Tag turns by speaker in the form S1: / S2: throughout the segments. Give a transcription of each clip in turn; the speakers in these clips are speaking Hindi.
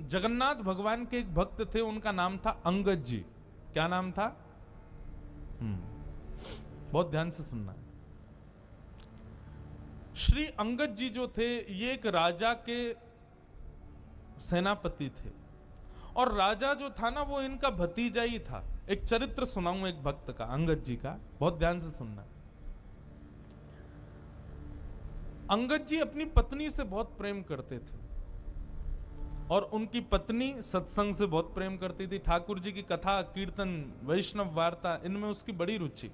S1: जगन्नाथ भगवान के एक भक्त थे, उनका नाम था अंगद जी। क्या नाम था? बहुत ध्यान से सुनना। श्री अंगद जी जो थे, ये एक राजा के सेनापति थे, और राजा जो था ना, वो इनका भतीजा ही था। एक चरित्र सुनाऊं एक भक्त का, अंगद जी का, बहुत ध्यान से सुनना। अंगद जी अपनी पत्नी से बहुत प्रेम करते थे, और उनकी पत्नी सत्संग से बहुत प्रेम करती थी। ठाकुर जी की कथा, कीर्तन, वैष्णव वार्ता, इनमें उसकी बड़ी रुचि।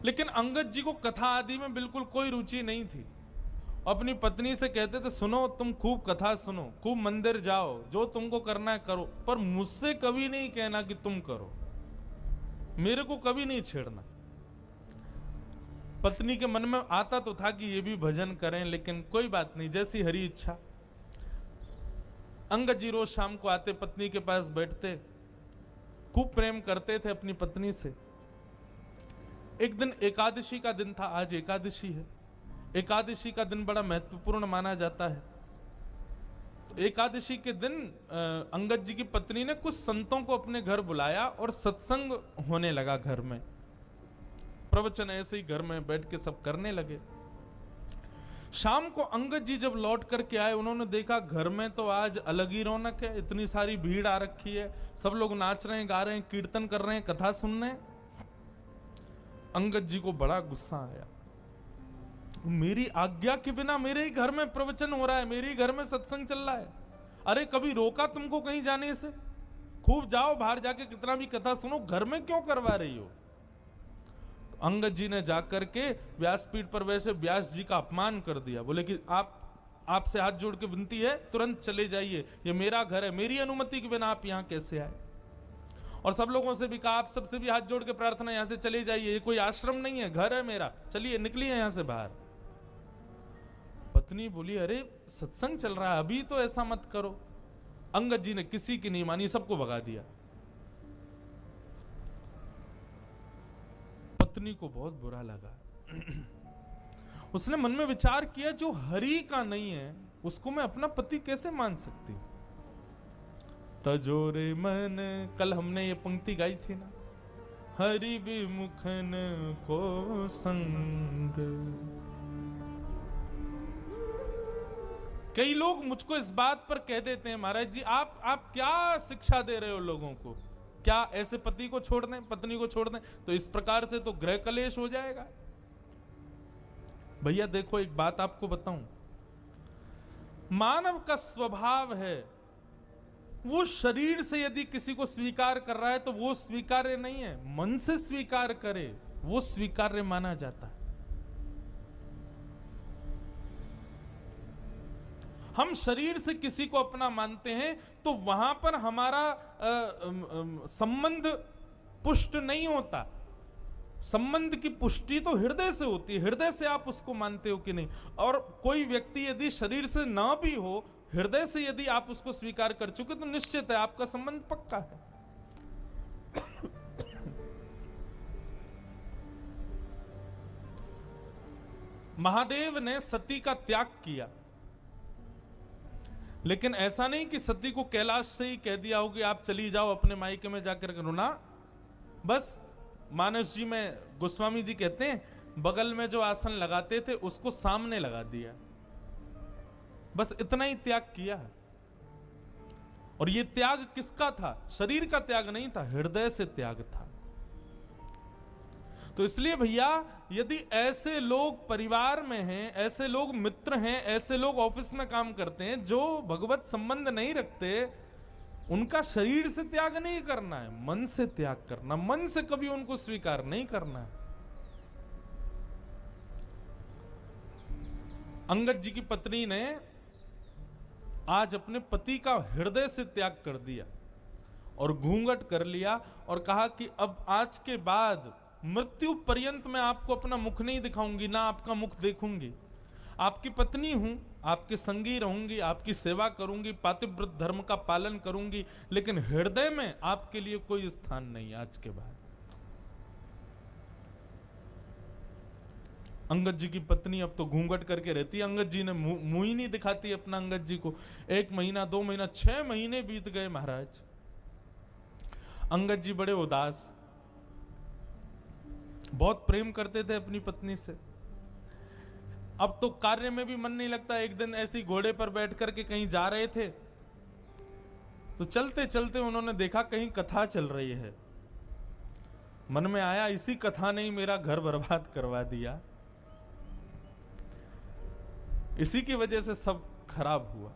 S1: लेकिन अंगद जी को कथा आदि में बिल्कुल कोई रुचि नहीं थी। अपनी पत्नी से कहते थे, सुनो, तुम खूब कथा सुनो, खूब मंदिर जाओ, जो तुमको करना है करो, पर मुझसे कभी नहीं कहना कि तुम करो, मेरे को कभी नहीं छेड़ना। पत्नी के मन में आता तो था कि ये भी भजन करें, लेकिन कोई बात नहीं, जैसी हरी इच्छा। अंगद जी रोज शाम को आते, पत्नी के पास बैठते, खूब प्रेम करते थे अपनी पत्नी से। एक दिन एकादशी का दिन था, आज एकादशी है। एकादशी का दिन बड़ा महत्वपूर्ण माना जाता है। तो एकादशी के दिन अंगद जी की पत्नी ने कुछ संतों को अपने घर बुलाया और सत्संग होने लगा घर में। प्रवचन ऐसे ही घर में बैठ के सब करने लगे। शाम को अंगद जी जब लौट करके आए, उन्होंने देखा घर में तो आज अलग ही रौनक है, इतनी सारी भीड़ आ रखी है, सब लोग नाच रहे हैं, गा रहे हैं, कीर्तन कर रहे हैं, कथा सुन रहे हैं। अंगद जी को बड़ा गुस्सा आया। मेरी आज्ञा के बिना मेरे ही घर में प्रवचन हो रहा है, मेरे ही घर में सत्संग चल रहा है, अरे कभी रोका तुमको कहीं जाने से? खूब जाओ, बाहर जाके कितना भी कथा सुनो, घर में क्यों करवा रही हो? अंगद जी ने जाकर के व्यासपीठ पर वैसे व्यास जी का अपमान कर दिया। बोले कि आपसे हाथ जोड़ के विनती है, तुरंत चले जाइए, ये मेरा घर है, मेरी अनुमति के बिना आप यहाँ कैसे आए? और सब लोगों से भी कहा, आप सबसे भी हाथ जोड़ के प्रार्थना, यहाँ से चले जाइए, ये कोई आश्रम नहीं है, घर है मेरा, चलिए निकलिए यहाँ से बाहर। पत्नी बोली, अरे सत्संग चल रहा है, अभी तो ऐसा मत करो। अंगद जी ने किसी की नहीं मानी, सबको भगा दिया। पत्नी को बहुत बुरा लगा। उसने मन में विचार किया, जो हरि का नहीं है उसको मैं अपना पति कैसे मान सकती? तजोरे मन, कल हमने ये पंक्ति गाई थी ना, हरि विमुखन को संग। कई लोग मुझको इस बात पर कह देते हैं, महाराज जी आप क्या शिक्षा दे रहे हो लोगों को? क्या ऐसे पति को छोड़ दें, पत्नी को छोड़ दें? तो इस प्रकार से तो गृह कलेश हो जाएगा। भैया देखो, एक बात आपको बताऊं, मानव का स्वभाव है, वो शरीर से यदि किसी को स्वीकार कर रहा है तो वो स्वीकार्य नहीं है, मन से स्वीकार करे वो स्वीकार्य माना जाता है। हम शरीर से किसी को अपना मानते हैं तो वहां पर हमारा संबंध पुष्ट नहीं होता। संबंध की पुष्टि तो हृदय से होती है, हृदय से आप उसको मानते हो कि नहीं। और कोई व्यक्ति यदि शरीर से ना भी हो, हृदय से यदि आप उसको स्वीकार कर चुके तो निश्चित है आपका संबंध पक्का है। महादेव ने सती का त्याग किया, लेकिन ऐसा नहीं कि सती को कैलाश से ही कह दिया हो कि आप चली जाओ अपने मायके में जाकर करो ना। बस मानस जी में गोस्वामी जी कहते हैं, बगल में जो आसन लगाते थे उसको सामने लगा दिया, बस इतना ही त्याग किया। और ये त्याग किसका था? शरीर का त्याग नहीं था, हृदय से त्याग था। तो इसलिए भैया, यदि ऐसे लोग परिवार में हैं, ऐसे लोग मित्र हैं, ऐसे लोग ऑफिस में काम करते हैं जो भगवत संबंध नहीं रखते, उनका शरीर से त्याग नहीं करना है, मन से त्याग करना, मन से कभी उनको स्वीकार नहीं करना है। अंगद जी की पत्नी ने आज अपने पति का हृदय से त्याग कर दिया और घूंघट कर लिया और कहा कि अब आज के बाद मृत्यु पर्यंत मैं आपको अपना मुख नहीं दिखाऊंगी, ना आपका मुख देखूंगी। आपकी पत्नी हूं, आपके संगी रहूंगी, आपकी सेवा करूंगी, पातिव्रत धर्म का पालन करूंगी, लेकिन हृदय में आपके लिए कोई स्थान नहीं आज के बाद। अंगद जी की पत्नी अब तो घूंघट करके रहती है, अंगद जी ने मुंह ही नहीं दिखाती अपना अंगद जी को। 1 महीना 2 महीना 6 महीने बीत गए महाराज। अंगद जी बड़े उदास, बहुत प्रेम करते थे अपनी पत्नी से। अब तो कार्य में भी मन नहीं लगता। एक दिन ऐसी घोड़े पर बैठ करके कहीं जा रहे थे, तो चलते चलते उन्होंने देखा कहीं कथा चल रही है। मन में आया इसी कथा ने ही मेरा घर बर्बाद करवा दिया, इसी की वजह से सब खराब हुआ।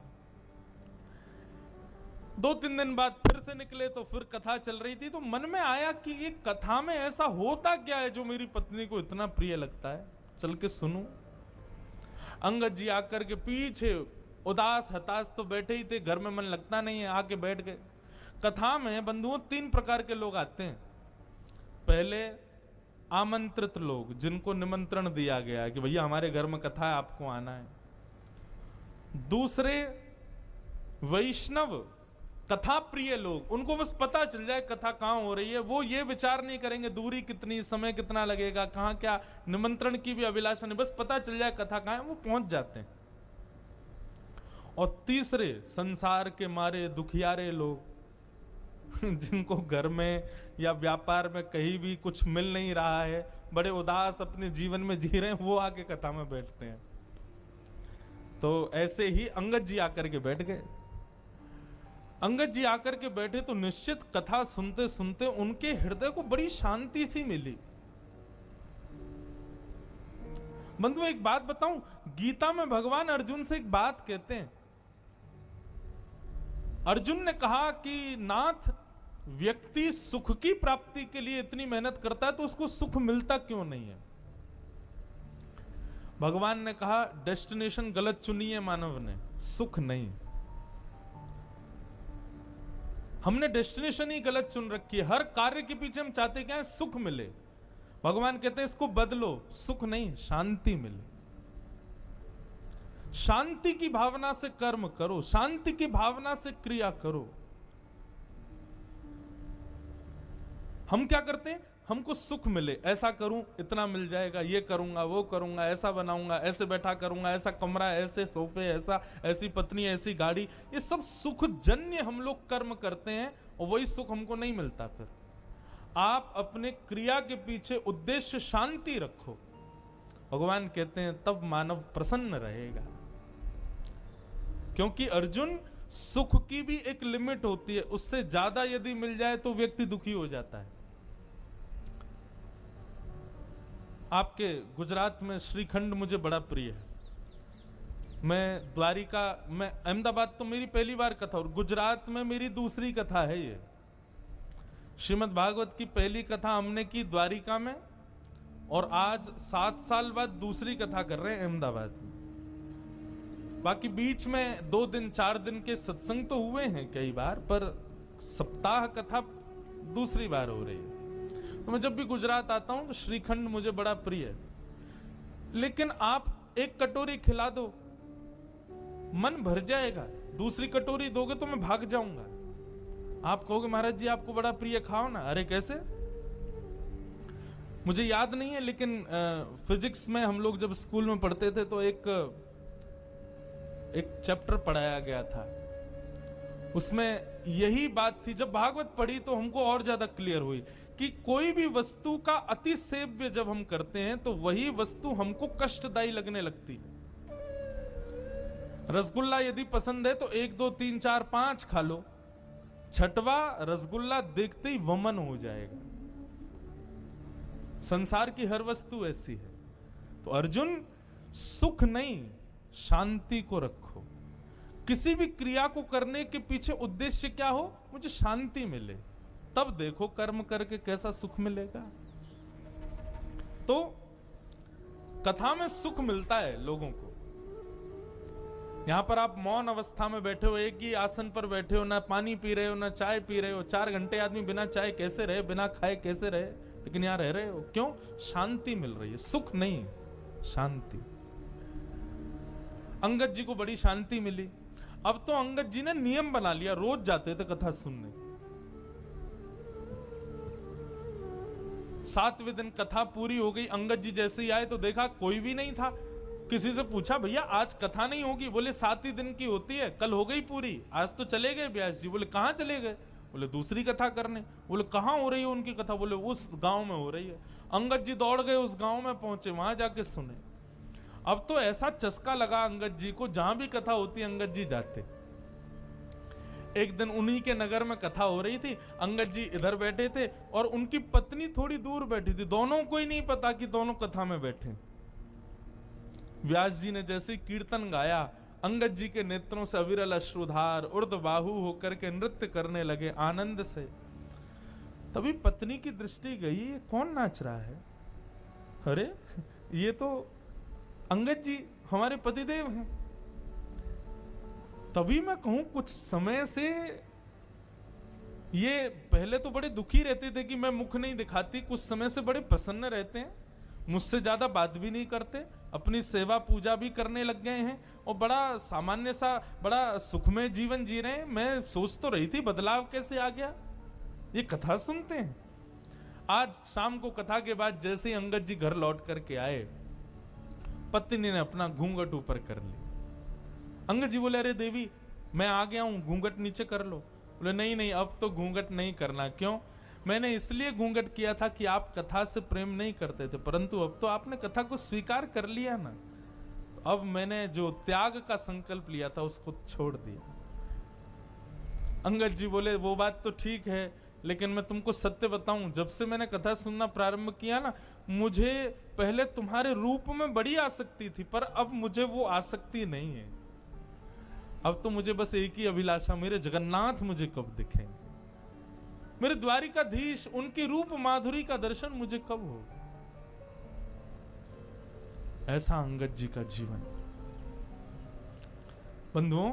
S1: 2-3 दिन बाद फिर से निकले तो फिर कथा चल रही थी, तो मन में आया कि ये कथा में ऐसा होता क्या है जो मेरी पत्नी को इतना प्रिय लगता है, चल के सुनूं। अंगद जी आकर के पीछे उदास हताश तो बैठे ही थे, घर में मन लगता नहीं है, आके बैठ गए। कथा में बंधुओं 3 प्रकार के लोग आते हैं। पहले आमंत्रित लोग, जिनको निमंत्रण दिया गया है कि भैया हमारे घर में कथा है, आपको आना है। दूसरे वैष्णव कथा प्रिय लोग, उनको बस पता चल जाए कथा कहां हो रही है, वो ये विचार नहीं करेंगे दूरी कितनी, समय कितना लगेगा, कहां क्या, निमंत्रण की भी अभिलाषा नहीं, बस पता चल जाए कथा कहां है, वो पहुंच जाते हैं। और तीसरे संसार के मारे दुखियारे लोग, जिनको घर में या व्यापार में कहीं भी कुछ मिल नहीं रहा है, बड़े उदास अपने जीवन में जी रहे हैं, वो आके कथा में बैठते हैं। तो ऐसे ही अंगद जी आकर के बैठ गए। अंगद जी आकर के बैठे तो निश्चित कथा सुनते सुनते उनके हृदय को बड़ी शांति सी मिली। बंधु एक बात बताऊं, गीता में भगवान अर्जुन से एक बात कहते हैं। अर्जुन ने कहा कि नाथ, व्यक्ति सुख की प्राप्ति के लिए इतनी मेहनत करता है तो उसको सुख मिलता क्यों नहीं है? भगवान ने कहा डेस्टिनेशन गलत चुनी है मानव ने, सुख नहीं। हमने डेस्टिनेशन ही गलत चुन रखी है। हर कार्य के पीछे हम चाहते क्या है? सुख मिले। भगवान कहते हैं इसको बदलो, सुख नहीं शांति मिले। शांति की भावना से कर्म करो, शांति की भावना से क्रिया करो। हम क्या करते हैं? हमको सुख मिले, ऐसा करूं इतना मिल जाएगा, ये करूंगा वो करूंगा, ऐसा बनाऊंगा, ऐसे बैठा करूंगा, ऐसा कमरा, ऐसे सोफे, ऐसा, ऐसी पत्नी, ऐसी गाड़ी, ये सब सुख जन्य हम लोग कर्म करते हैं और वही सुख हमको नहीं मिलता। फिर आप अपने क्रिया के पीछे उद्देश्य शांति रखो, भगवान कहते हैं तब मानव प्रसन्न रहेगा। क्योंकि अर्जुन, सुख की भी एक लिमिट होती है, उससे ज्यादा यदि मिल जाए तो व्यक्ति दुखी हो जाता है। आपके गुजरात में श्रीखंड मुझे बड़ा प्रिय है। मैं द्वारिका, मैं अहमदाबाद तो मेरी पहली बार कथा और गुजरात में मेरी दूसरी कथा है। ये श्रीमद् भागवत की पहली कथा हमने की द्वारिका में और आज 7 साल बाद दूसरी कथा कर रहे हैं अहमदाबाद में। बाकी बीच में 2 दिन 4 दिन के सत्संग तो हुए हैं कई बार, पर सप्ताह कथा दूसरी बार हो रही है। तो मैं जब भी गुजरात आता हूं तो श्रीखंड मुझे बड़ा प्रिय है। लेकिन आप एक कटोरी खिला दो, मन भर जाएगा। दूसरी कटोरी दोगे तो मैं भाग जाऊंगा। आप कहोगे महाराज जी आपको बड़ा प्रिय, खाओ ना। अरे कैसे? मुझे याद नहीं है, लेकिन फिजिक्स में हम लोग जब स्कूल में पढ़ते थे तो एक चैप्टर पढ़ाया गया था, उसमें यही बात थी। जब भागवत पढ़ी तो हमको और ज्यादा क्लियर हुई कि कोई भी वस्तु का अति सेव्य जब हम करते हैं तो वही वस्तु हमको कष्टदायी लगने लगती है। रसगुल्ला यदि पसंद है तो 1 2 3 4 5 खा लो, 6वां रसगुल्ला देखते ही वमन हो जाएगा। संसार की हर वस्तु ऐसी है। तो अर्जुन, सुख नहीं शांति को रखो। किसी भी क्रिया को करने के पीछे उद्देश्य क्या हो? मुझे शांति मिले, तब देखो कर्म करके कैसा सुख मिलेगा। तो कथा में सुख मिलता है लोगों को। यहां पर आप मौन अवस्था में बैठे हो, एक ही आसन पर बैठे हो, ना पानी पी रहे हो ना चाय पी रहे हो। 4 घंटे आदमी बिना चाय कैसे रहे, बिना खाए कैसे रहे, लेकिन यहां रह रहे हो। क्यों? शांति मिल रही है। सुख नहीं, शांति। अंगद जी को बड़ी शांति मिली। अब तो अंगद जी ने नियम बना लिया, रोज जाते थे कथा सुनने। 7वें दिन कथा पूरी हो गई। अंगद जी जैसे ही आए तो देखा कोई भी नहीं था। किसी से पूछा, भैया आज कथा नहीं होगी? बोले 7 ही दिन की होती है, कल हो गई पूरी, आज तो चले गए व्यास जी। बोले कहाँ चले गए? बोले दूसरी कथा करने। बोले कहाँ हो रही है उनकी कथा? बोले उस गांव में हो रही है। अंगद जी दौड़ गए, उस गांव में पहुंचे, वहां जाके सुने। अब तो ऐसा चस्का लगा अंगद जी को, जहां भी कथा होती अंगद जी जाते। एक दिन उन्हीं के नगर में कथा हो रही थी, अंगद जी इधर बैठे थे और उनकी पत्नी थोड़ी दूर बैठी थी। दोनों को ही नहीं पता कि दोनों कथा में बैठे। व्यास जी ने जैसे कीर्तन गाया, अंगद जी के नेत्रों से अविरल अश्रुधार ऊर्ध्वबाहु होकर के नृत्य करने लगे आनंद से। तभी पत्नी की दृष्टि गई, ये कौन नाच रहा है? अरे ये तो अंगद जी हमारे पतिदेव हैं। तभी मैं कहूं कुछ समय से ये पहले तो बड़े दुखी रहते थे कि मैं मुख नहीं दिखाती, कुछ समय से बड़े प्रसन्न रहते हैं, मुझसे ज्यादा बात भी नहीं करते, अपनी सेवा पूजा भी करने लग गए हैं और बड़ा सामान्य सा बड़ा सुखमय जीवन जी रहे हैं। मैं सोच तो रही थी बदलाव कैसे आ गया, ये कथा सुनते हैं। आज शाम को कथा के बाद जैसे ही अंगद जी घर लौट करके आए, पत्नी ने अपना घूंघट ऊपर कर लिया। अंगद जी बोले, अरे देवी मैं आ गया हूं, घूंघट नीचे कर लो। बोले नहीं नहीं, अब तो घूंघट नहीं करना। क्यों? मैंने इसलिए घूंघट किया था कि आप कथा से प्रेम नहीं करते थे, परंतु अब तो आपने कथा को स्वीकार कर लिया ना, अब मैंने जो त्याग का संकल्प लिया था उसको छोड़ दिया। अंगद जी बोले, वो बात तो ठीक है, लेकिन मैं तुमको सत्य बताऊं, जब से मैंने कथा सुनना प्रारंभ किया ना, मुझे पहले तुम्हारे रूप में बड़ी आसक्ति थी, पर अब मुझे वो आसक्ति नहीं है। अब तो मुझे बस एक ही अभिलाषा, मेरे जगन्नाथ मुझे कब दिखेंगे, मेरे द्वारिकाधीश, उनकी रूप माधुरी का दर्शन मुझे कब होगा। ऐसा अंगद जी का जीवन। बंधुओं,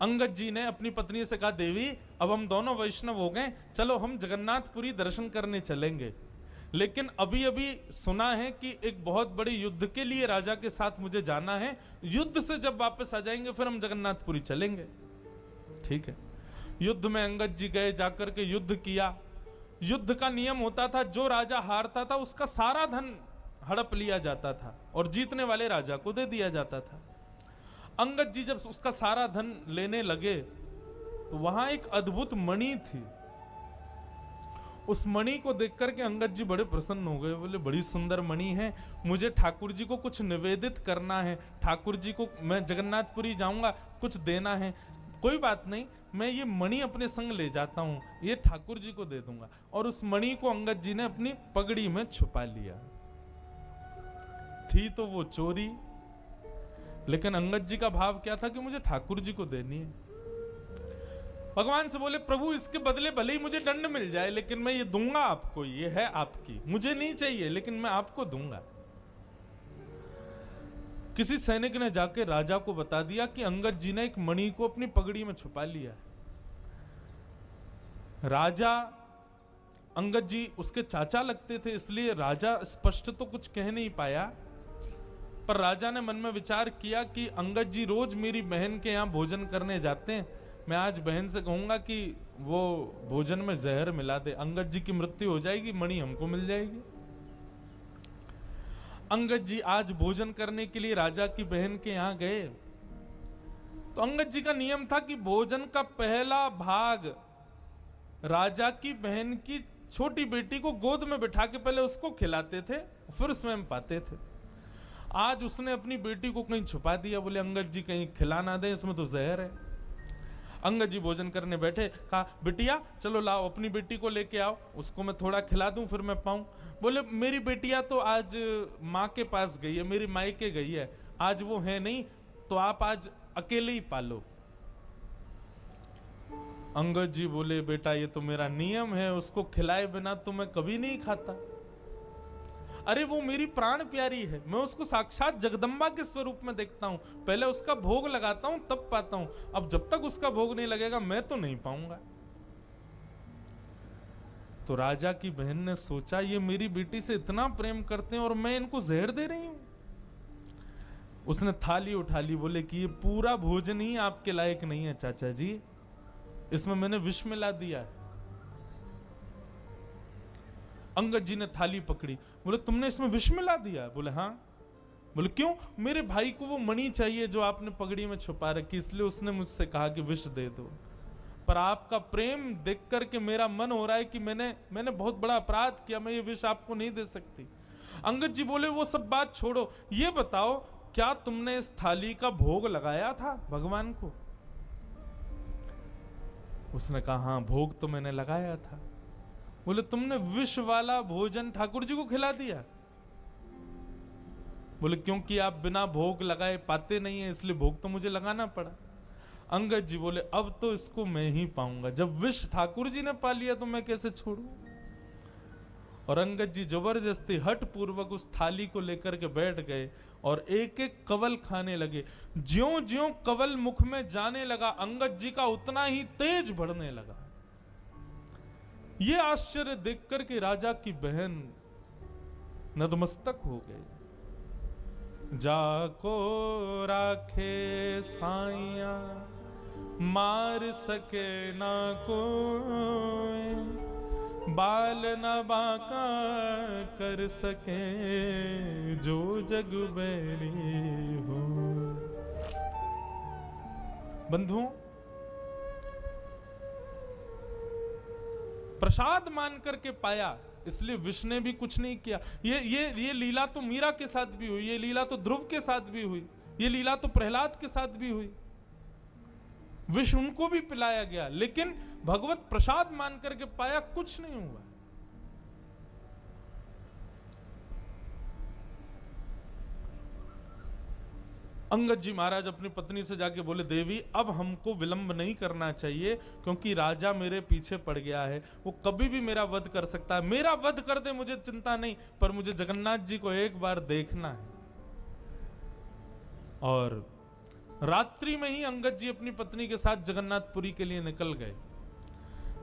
S1: अंगद जी ने अपनी पत्नी से कहा, देवी अब हम दोनों वैष्णव हो गए, चलो हम जगन्नाथपुरी दर्शन करने चलेंगे। लेकिन अभी अभी सुना है कि एक बहुत बड़े युद्ध के लिए राजा के साथ मुझे जाना है, युद्ध से जब वापस आ जाएंगे फिर हम जगन्नाथपुरी चलेंगे। ठीक है। युद्ध में अंगद जी गए, जाकर के युद्ध किया। युद्ध का नियम होता था, जो राजा हारता था उसका सारा धन हड़प लिया जाता था और जीतने वाले राजा को दे दिया जाता था। अंगद जी जब उसका सारा धन लेने लगे तो वहां एक अद्भुत मणि थी। उस मणि को देख करके अंगद जी बड़े प्रसन्न हो गए। बोले, बड़ी सुंदर मणि है, मुझे ठाकुर जी को कुछ निवेदित करना है, ठाकुर जी को मैं जगन्नाथपुरी जाऊंगा, कुछ देना है। कोई बात नहीं, मैं ये मणि अपने संग ले जाता हूं, ये ठाकुर जी को दे दूंगा। और उस मणि को अंगद जी ने अपनी पगड़ी में छुपा लिया। थी तो वो चोरी, लेकिन अंगद जी का भाव क्या था कि मुझे ठाकुर जी को देनी है। भगवान से बोले, प्रभु इसके बदले भले ही मुझे दंड मिल जाए, लेकिन मैं ये दूंगा आपको, ये है आपकी, मुझे नहीं चाहिए लेकिन मैं आपको दूंगा। किसी सैनिक ने जाके राजा को बता दिया कि अंगद जी ने एक मणि को अपनी पगड़ी में छुपा लिया। राजा, अंगद जी उसके चाचा लगते थे, इसलिए राजा स्पष्ट तो कुछ कह नहीं पाया, पर राजा ने मन में विचार किया कि अंगद जी रोज मेरी बहन के यहाँ भोजन करने जाते हैं, मैं आज बहन से कहूंगा कि वो भोजन में जहर मिला दे, अंगद जी की मृत्यु हो जाएगी, मणि हमको मिल जाएगी। अंगद जी आज भोजन करने के लिए राजा की बहन के यहां गए, तो अंगद जी का नियम था कि भोजन का पहला भाग राजा की बहन की छोटी बेटी को गोद में बिठा के पहले उसको खिलाते थे, फिर स्वयं पाते थे। आज उसने अपनी बेटी को कहीं छुपा दिया, बोले अंगद जी कहीं खिला ना दे, इसमें तो जहर है। अंगद जी भोजन करने बैठे, कहा बिटिया चलो लाओ अपनी बेटी को लेके आओ, उसको मैं थोड़ा खिला दूं फिर मैं पाऊं। बोले मेरी बेटिया तो आज माँ के पास गई है, मेरी मायके गई है, आज वो है नहीं, तो आप आज अकेले ही पालो। अंगद जी बोले, बेटा ये तो मेरा नियम है, उसको खिलाए बिना तो मैं कभी नहीं खाता। अरे वो मेरी प्राण प्यारी है, मैं उसको साक्षात जगदम्बा के स्वरूप में देखता हूं, पहले उसका भोग लगाता हूं तब पाता हूं, अब जब तक उसका भोग नहीं लगेगा मैं तो नहीं पाऊंगा। तो राजा की बहन ने सोचा, ये मेरी बेटी से इतना प्रेम करते हैं और मैं इनको जहर दे रही हूं। उसने थाली उठा ली, बोले कि ये पूरा भोजन ही आपके लायक नहीं है चाचा जी, इसमें मैंने विष मिला दिया है। अंगद जी ने थाली पकड़ी, बोले तुमने इसमें विष मिला दिया? बोले हाँ। बोले क्यों? मेरे भाई को वो मणि चाहिए जो आपने पगड़ी में छुपा रखी, इसलिए उसने मुझसे कहा कि विष दे दो। पर आपका प्रेम देख करके मेरा मन हो रहा है कि मैंने बहुत बड़ा अपराध किया, मैं ये विष आपको नहीं दे सकती। अंगद जी बोले वो सब बात छोड़ो, ये बताओ क्या तुमने इस थाली का भोग लगाया था भगवान को? उसने कहा हाँ, भोग तो मैंने लगाया था। बोले तुमने विष वाला भोजन ठाकुर जी को खिला दिया? बोले क्योंकि आप बिना भोग लगाए पाते नहीं है, इसलिए भोग तो मुझे लगाना पड़ा। अंगद जी बोले अब तो इसको मैं ही पाऊंगा, जब विष ठाकुर जी ने पा लिया तो मैं कैसे छोड़ूं? और अंगद जी जबरदस्ती हठ पूर्वक उस थाली को लेकर के बैठ गए और एक एक कवल खाने लगे। ज्यों ज्यों कवल मुख में जाने लगा, अंगद जी का उतना ही तेज बढ़ने लगा। ये आश्चर्य देखकर के राजा की बहन नतमस्तक हो गई। जाको राखे साइया मार सके ना कोई, बाल न बाका कर सके जो जग बैरी हो। बंधुओं, प्रसाद मान करके पाया, इसलिए विष्णु ने भी कुछ नहीं किया। ये लीला तो मीरा के साथ भी हुई, ये लीला तो ध्रुव के साथ भी हुई, ये लीला तो प्रहलाद के साथ भी हुई। विष उनको भी पिलाया गया, लेकिन भगवत प्रसाद मान करके पाया, कुछ नहीं हुआ। अंगद जी महाराज अपनी पत्नी से जाके बोले देवी अब हमको विलंब नहीं करना चाहिए, क्योंकि राजा मेरे पीछे पड़ गया है, वो कभी भी मेरा वध कर सकता है। मेरा वध कर दे मुझे चिंता नहीं, पर मुझे जगन्नाथ जी को एक बार देखना है। और रात्रि में ही अंगद जी अपनी पत्नी के साथ जगन्नाथपुरी के लिए निकल गए।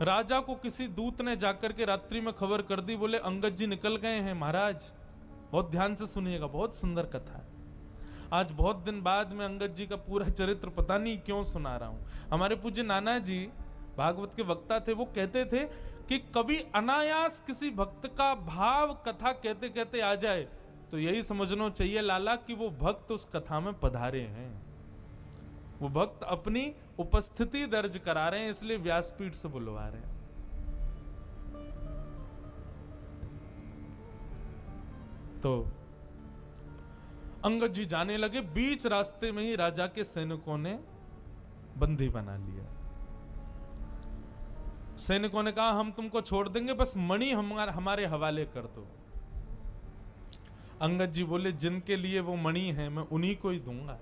S1: राजा को किसी दूत ने जाकर के रात्रि में खबर कर दी, बोले अंगद जी निकल गए हैं महाराज। बहुत ध्यान से सुनिएगा, बहुत सुंदर कथा है। आज बहुत दिन बाद में अंगद जी का पूरा चरित्र पता नहीं क्यों सुना रहा हूं। हमारे पूज्य नाना जी भागवत के वक्ता थे, वो कहते थे कि कभी अनायास किसी भक्त का भाव कथा कहते कहते आ जाए तो यही समझना चाहिए लाला कि वो भक्त उस कथा में पधारे हैं, वो भक्त अपनी उपस्थिति दर्ज करा रहे हैं, इसलिए व्यासपीठ से बुलवा रहे हैं। तो अंगद जी जाने लगे, बीच रास्ते में ही राजा के सैनिकों ने बंदी बना लिया। सैनिकों ने कहा हम तुमको छोड़ देंगे, बस मणि हमारे हवाले कर दो। अंगद जी बोले जिनके लिए वो मणि है मैं उन्हीं को ही दूंगा।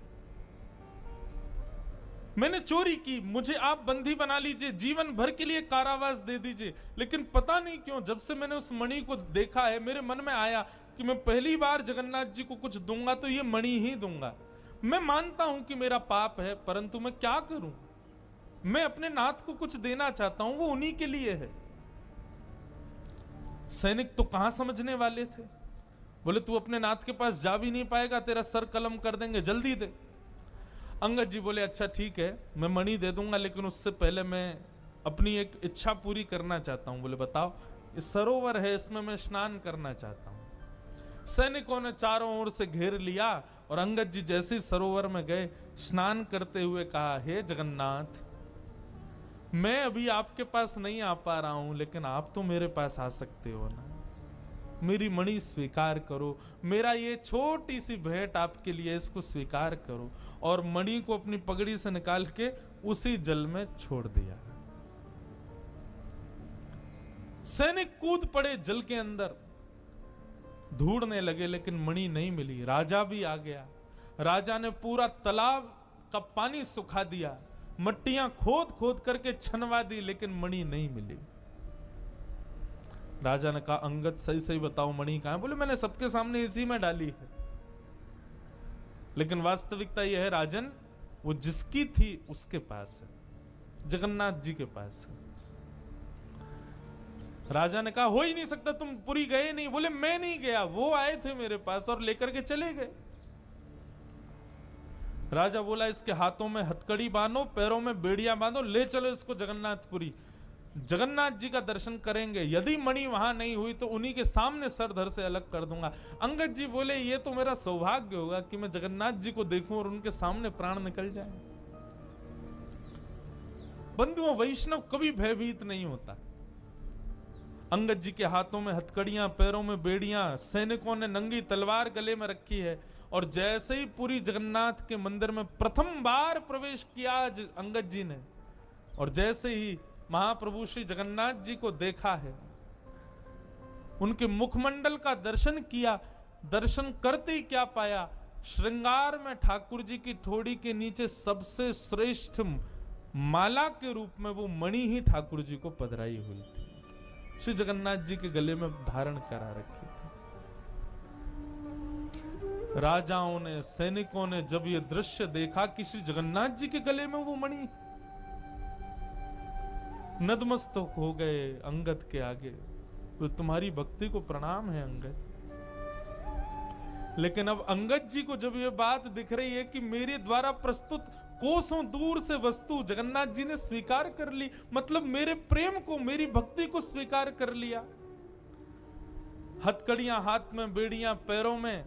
S1: मैंने चोरी की, मुझे आप बंदी बना लीजिए, जीवन भर के लिए कारावास दे दीजिए, लेकिन पता नहीं क्यों जब से मैंने उस मणि को देखा है मेरे मन में आया कि मैं पहली बार जगन्नाथ जी को कुछ दूंगा तो ये मणि ही दूंगा। मैं मानता हूं कि मेरा पाप है, परंतु मैं क्या करूं, मैं अपने नाथ को कुछ देना चाहता हूं, वो उन्हीं के लिए है। सैनिक तो कहां समझने वाले थे, बोले तू अपने नाथ के पास जा भी नहीं पाएगा, तेरा सर कलम कर देंगे, जल्दी दे। अंगद जी बोले अच्छा ठीक है मैं मणि दे दूंगा, लेकिन उससे पहले मैं अपनी एक इच्छा पूरी करना चाहता हूं। बोले बताओ। इस सरोवर है, इसमें मैं स्नान करना चाहता हूं। सैनिकों ने चारों ओर से घेर लिया और अंगद जी जैसे ही सरोवर में गए, स्नान करते हुए कहा हे जगन्नाथ, मैं अभी आपके पास नहीं आ पा रहा हूं, लेकिन आप तो मेरे पास आ सकते हो ना, मेरी मणि स्वीकार करो, मेरा ये छोटी सी भेंट आपके लिए, इसको स्वीकार करो। और मणि को अपनी पगड़ी से निकाल के उसी जल में छोड़ दिया। सैनिक कूद पड़े जल के अंदर, ढूंढने लगे, लेकिन मणि नहीं मिली। राजा भी आ गया, राजा ने पूरा तालाब का पानी सुखा दिया, मट्टियां खोद खोद करके छनवा दी, लेकिन मणि नहीं मिली। राजा ने कहा अंगद सही सही बताओ मणि कहां है? बोले मैंने सबके सामने इसी में डाली है, लेकिन वास्तविकता यह है राजन, वो जिसकी थी उसके पास है, जगन्नाथ जी के पास है। राजा ने कहा हो ही नहीं सकता, तुम पुरी गए नहीं। बोले मैं नहीं गया, वो आए थे मेरे पास और लेकर के चले गए। राजा बोला इसके हाथों में हथकड़ी बांधो, पैरों में बेड़ियां बांधो, ले चलो इसको जगन्नाथपुरी। जगन्नाथ जी का दर्शन करेंगे, यदि मणि वहां नहीं हुई तो उन्हीं के सामने सर धड़ से अलग कर दूंगा। अंगद जी बोले ये तो मेरा सौभाग्य होगा कि मैं जगन्नाथ जी को देखूं और उनके सामने प्राण निकल जाए। बंधुओं, वैष्णव कभी भयभीत नहीं होता। अंगद जी के हाथों में हथकड़ियां, पैरों में बेड़ियां, सैनिकों ने नंगी तलवार गले में रखी है, और जैसे ही पूरी जगन्नाथ के मंदिर में प्रथम बार प्रवेश किया अंगद जी ने, और जैसे ही महाप्रभु श्री जगन्नाथ जी को देखा है, उनके मुखमंडल का दर्शन किया, दर्शन करते ही क्या पाया, श्रृंगार में ठाकुर जी की ठोड़ी के नीचे सबसे श्रेष्ठ माला के रूप में वो मणि ही ठाकुर जी को पधराई हुई थी, श्री जगन्नाथ जी के गले में धारण करा रखी थी। राजाओं ने, सैनिकों ने जब ये दृश्य देखा कि श्री जगन्नाथ जी के गले में वो मणि, नतमस्तक हो गए अंगद के आगे। तो तुम्हारी भक्ति को प्रणाम है अंगद। लेकिन अब अंगद जी को जब ये बात दिख रही है कि मेरे द्वारा प्रस्तुत कोसों दूर से वस्तु जगन्नाथ जी ने स्वीकार कर ली, मतलब मेरे प्रेम को, मेरी भक्ति को स्वीकार कर लिया, हथकड़ियां हाथ में, बेड़ियां पैरों में,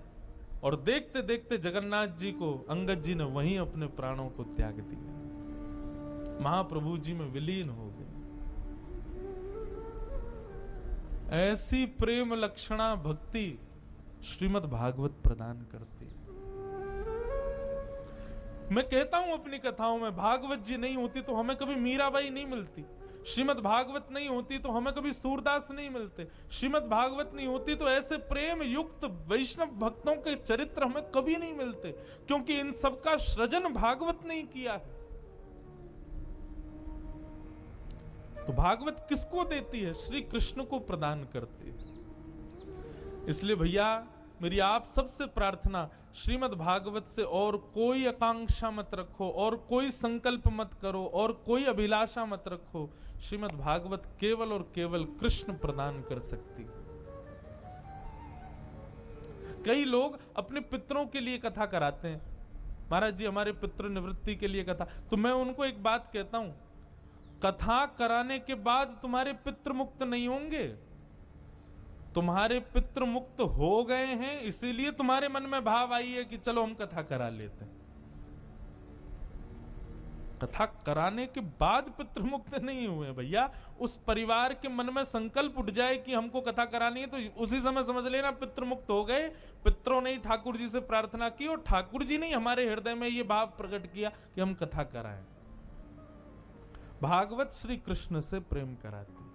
S1: और देखते देखते जगन्नाथ जी को अंगद जी ने वहीं अपने प्राणों को त्याग दिया, महाप्रभु जी में विलीन हो गए। ऐसी प्रेम लक्षणा भक्ति श्रीमद् भागवत प्रदान करती। मैं कहता हूं अपनी कथाओं में, भागवत जी नहीं होती तो हमें कभी मीराबाई नहीं मिलती, श्रीमद् भागवत नहीं होती तो हमें कभी सूरदास नहीं मिलते, श्रीमद् भागवत नहीं होती तो ऐसे प्रेम युक्त वैष्णव भक्तों के चरित्र हमें कभी नहीं मिलते, क्योंकि इन सबका सृजन भागवत नहीं किया है। तो भागवत किसको देती है? श्री कृष्ण को प्रदान करती है। इसलिए भैया मेरी आप सबसे प्रार्थना, श्रीमद् भागवत से और कोई आकांक्षा मत रखो, और कोई संकल्प मत करो, और कोई अभिलाषा मत रखो। श्रीमद् भागवत केवल और केवल कृष्ण प्रदान कर सकती। कई लोग अपने पितरों के लिए कथा कराते हैं, महाराज जी हमारे पितृ निवृत्ति के लिए कथा, तो मैं उनको एक बात कहता हूं, कथा कराने के बाद तुम्हारे पितृ मुक्त नहीं होंगे, तुम्हारे पितृ मुक्त हो गए हैं, इसीलिए तुम्हारे मन में भाव आई है कि चलो हम कथा करा लेते हैं। कथा कराने के बाद पितृ मुक्त नहीं हुए भैया। उस परिवार के मन में संकल्प उठ जाए कि हमको कथा करानी है, तो उसी समय समझ लेना पितृ मुक्त हो गए। पितरों ने ठाकुर जी से प्रार्थना की और ठाकुर जी ने हमारे हृदय में यह भाव प्रकट किया कि हम कथा कराएं। भागवत श्री कृष्ण से प्रेम कराती।